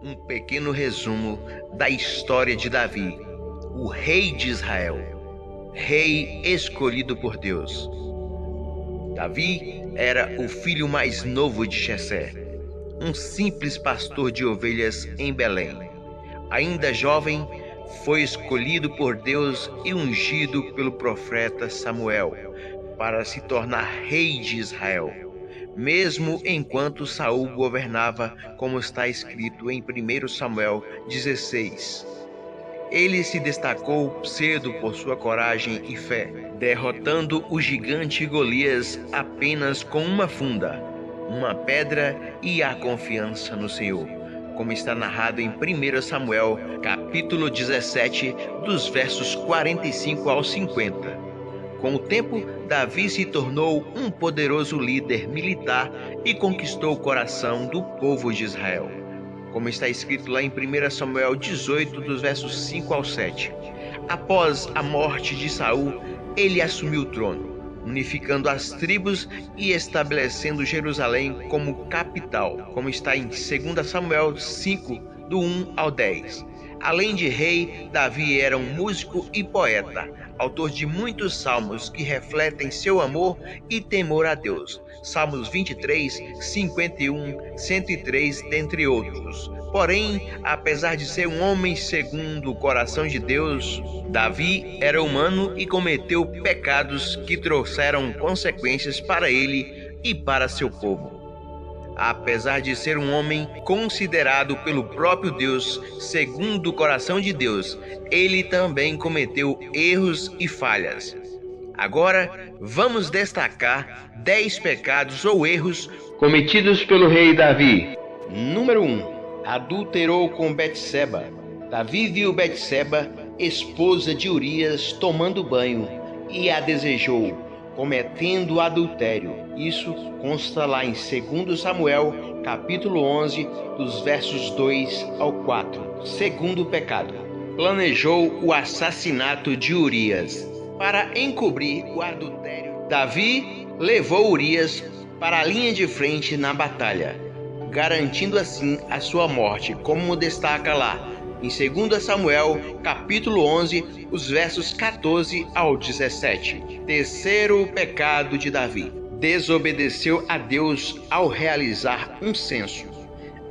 um pequeno resumo da história de Davi, o rei de Israel, rei escolhido por Deus. Davi era o filho mais novo de Jessé, um simples pastor de ovelhas em Belém. Ainda jovem, foi escolhido por Deus e ungido pelo profeta Samuel para se tornar rei de Israel, mesmo enquanto Saul governava, como está escrito em 1 Samuel 16. Ele se destacou cedo por sua coragem e fé, derrotando o gigante Golias apenas com uma funda, uma pedra e a confiança no Senhor, como está narrado em 1 Samuel, capítulo 17, dos versos 45 ao 50. Com o tempo, Davi se tornou um poderoso líder militar e conquistou o coração do povo de Israel, como está escrito lá em 1 Samuel 18, dos versos 5 ao 7. Após a morte de Saul, ele assumiu o trono, unificando as tribos e estabelecendo Jerusalém como capital, como está em 2 Samuel 5, do 1 ao 10. Além de rei, Davi era um músico e poeta, autor de muitos salmos que refletem seu amor e temor a Deus. Salmos 23, 51, 103, dentre outros. Porém, apesar de ser um homem segundo o coração de Deus, Davi era humano e cometeu pecados que trouxeram consequências para ele e para seu povo. Apesar de ser um homem considerado pelo próprio Deus segundo o coração de Deus, ele também cometeu erros e falhas. Agora, vamos destacar 10 pecados ou erros cometidos pelo rei Davi. Número 1. Adulterou com Betseba. Davi viu Betseba, esposa de Urias, tomando banho e a desejou, cometendo adultério. Isso consta lá em 2 Samuel, capítulo 11, dos versos 2 ao 4. Segundo pecado, planejou o assassinato de Urias. Para encobrir o adultério, Davi levou Urias para a linha de frente na batalha, garantindo assim a sua morte, como destaca lá em 2 Samuel, capítulo 11, os versos 14 ao 17. Terceiro pecado de Davi: desobedeceu a Deus ao realizar um censo.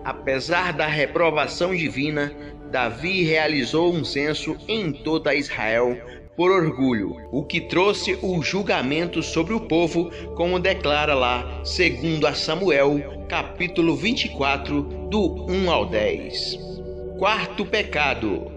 Apesar da reprovação divina, Davi realizou um censo em toda Israel por orgulho, o que trouxe o julgamento sobre o povo, como declara lá 2 Samuel, capítulo 24, do 1 ao 10. Quarto pecado: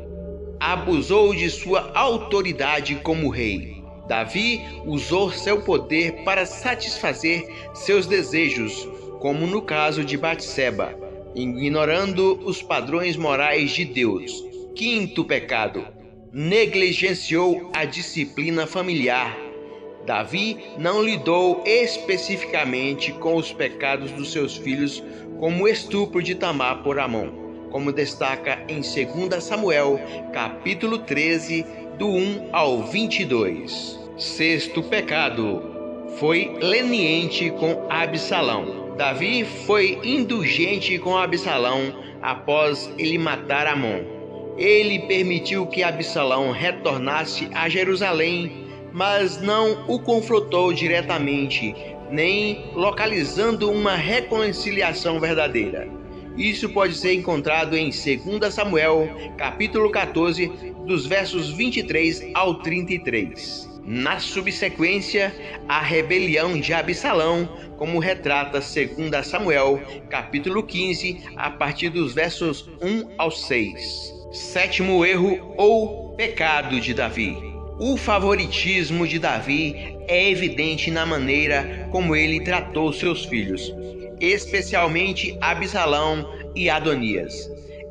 abusou de sua autoridade como rei. Davi usou seu poder para satisfazer seus desejos, como no caso de Batseba, ignorando os padrões morais de Deus. Quinto pecado: negligenciou a disciplina familiar. Davi não lidou especificamente com os pecados dos seus filhos, como o estupro de Tamar por Amon, como destaca em 2 Samuel, capítulo 13, do 1 ao 22. Sexto pecado: foi leniente com Absalão. Davi foi indulgente com Absalão após ele matar Amon. Ele permitiu que Absalão retornasse a Jerusalém, mas não o confrontou diretamente, nem localizando uma reconciliação verdadeira. Isso pode ser encontrado em 2 Samuel, capítulo 14, dos versos 23 ao 33. Na subsequência, a rebelião de Absalão, como retrata 2 Samuel, capítulo 15, a partir dos versos 1 ao 6. Sétimo erro ou pecado de Davi: o favoritismo de Davi é evidente na maneira como ele tratou seus filhos, especialmente Absalão e Adonias.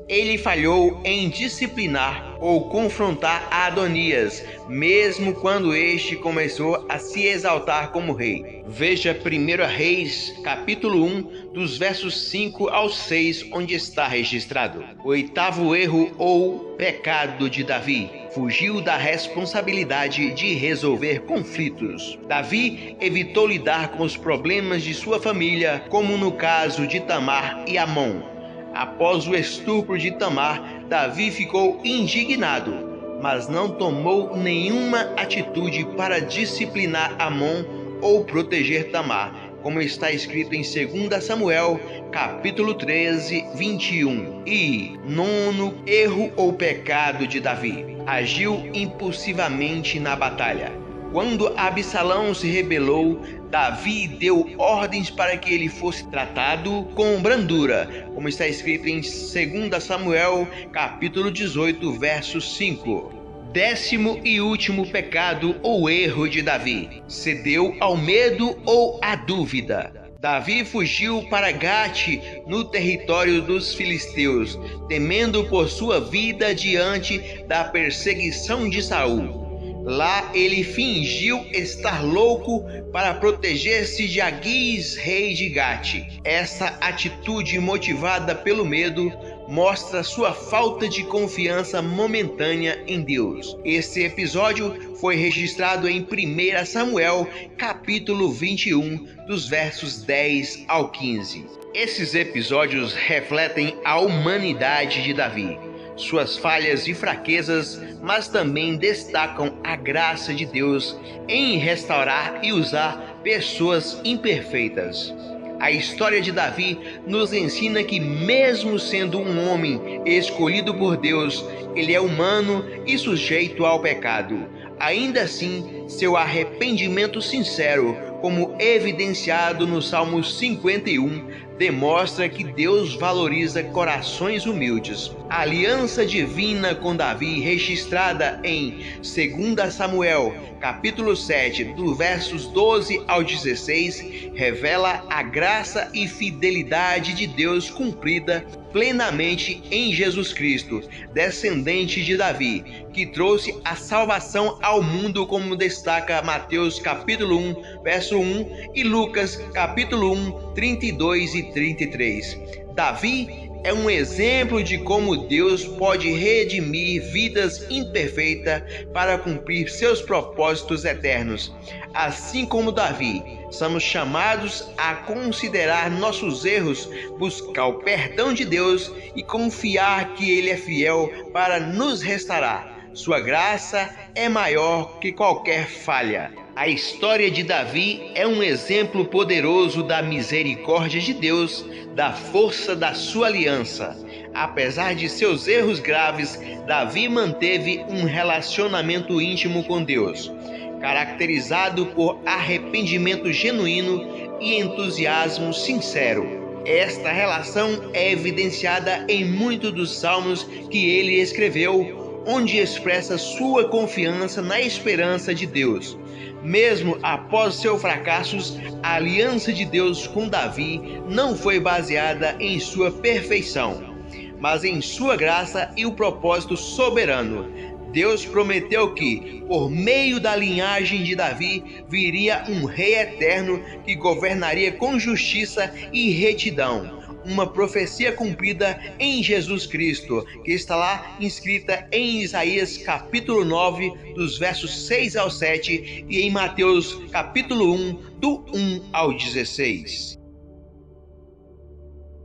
Ele falhou em disciplinar ou confrontar Adonias, mesmo quando este começou a se exaltar como rei. Veja 1 Reis, capítulo 1, dos versos 5 ao 6, onde está registrado. Oitavo erro ou pecado de Davi: fugiu da responsabilidade de resolver conflitos. Davi evitou lidar com os problemas de sua família, como no caso de Tamar e Amon. Após o estupro de Tamar, Davi ficou indignado, mas não tomou nenhuma atitude para disciplinar Amnon ou proteger Tamar, como está escrito em 2 Samuel, capítulo 13, 21. E nono erro ou pecado de Davi: agiu impulsivamente na batalha. Quando Absalão se rebelou, Davi deu ordens para que ele fosse tratado com brandura, como está escrito em 2 Samuel, capítulo 18, verso 5. Décimo e último pecado ou erro de Davi: cedeu ao medo ou à dúvida. Davi fugiu para Gate, no território dos filisteus, temendo por sua vida diante da perseguição de Saul. Lá ele fingiu estar louco para proteger-se de Aquis, rei de Gate. Essa atitude, motivada pelo medo, mostra sua falta de confiança momentânea em Deus. Esse episódio foi registrado em 1 Samuel, capítulo 21, dos versos 10 ao 15. Esses episódios refletem a humanidade de Davi, suas falhas e fraquezas, mas também destacam a graça de Deus em restaurar e usar pessoas imperfeitas. A história de Davi nos ensina que, mesmo sendo um homem escolhido por Deus, ele é humano e sujeito ao pecado. Ainda assim, seu arrependimento sincero, como evidenciado no Salmo 51, demonstra que Deus valoriza corações humildes. A aliança divina com Davi, registrada em 2 Samuel, capítulo 7, dos versos 12 ao 16, revela a graça e fidelidade de Deus cumprida plenamente em Jesus Cristo, descendente de Davi, que trouxe a salvação ao mundo, como destaca Mateus capítulo 1, verso 1 e Lucas capítulo 1, 32 e 33. Davi é um exemplo de como Deus pode redimir vidas imperfeitas para cumprir seus propósitos eternos. Assim como Davi, somos chamados a considerar nossos erros, buscar o perdão de Deus e confiar que Ele é fiel para nos restaurar. Sua graça é maior que qualquer falha. A história de Davi é um exemplo poderoso da misericórdia de Deus, da força da sua aliança. Apesar de seus erros graves, Davi manteve um relacionamento íntimo com Deus, caracterizado por arrependimento genuíno e entusiasmo sincero. Esta relação é evidenciada em muitos dos salmos que ele escreveu, onde expressa sua confiança na esperança de Deus. Mesmo após seus fracassos, a aliança de Deus com Davi não foi baseada em sua perfeição, mas em sua graça e o propósito soberano. Deus prometeu que, por meio da linhagem de Davi, viria um rei eterno que governaria com justiça e retidão. Uma profecia cumprida em Jesus Cristo, que está lá inscrita em Isaías capítulo 9, dos versos 6 ao 7, e em Mateus capítulo 1, do 1 ao 16.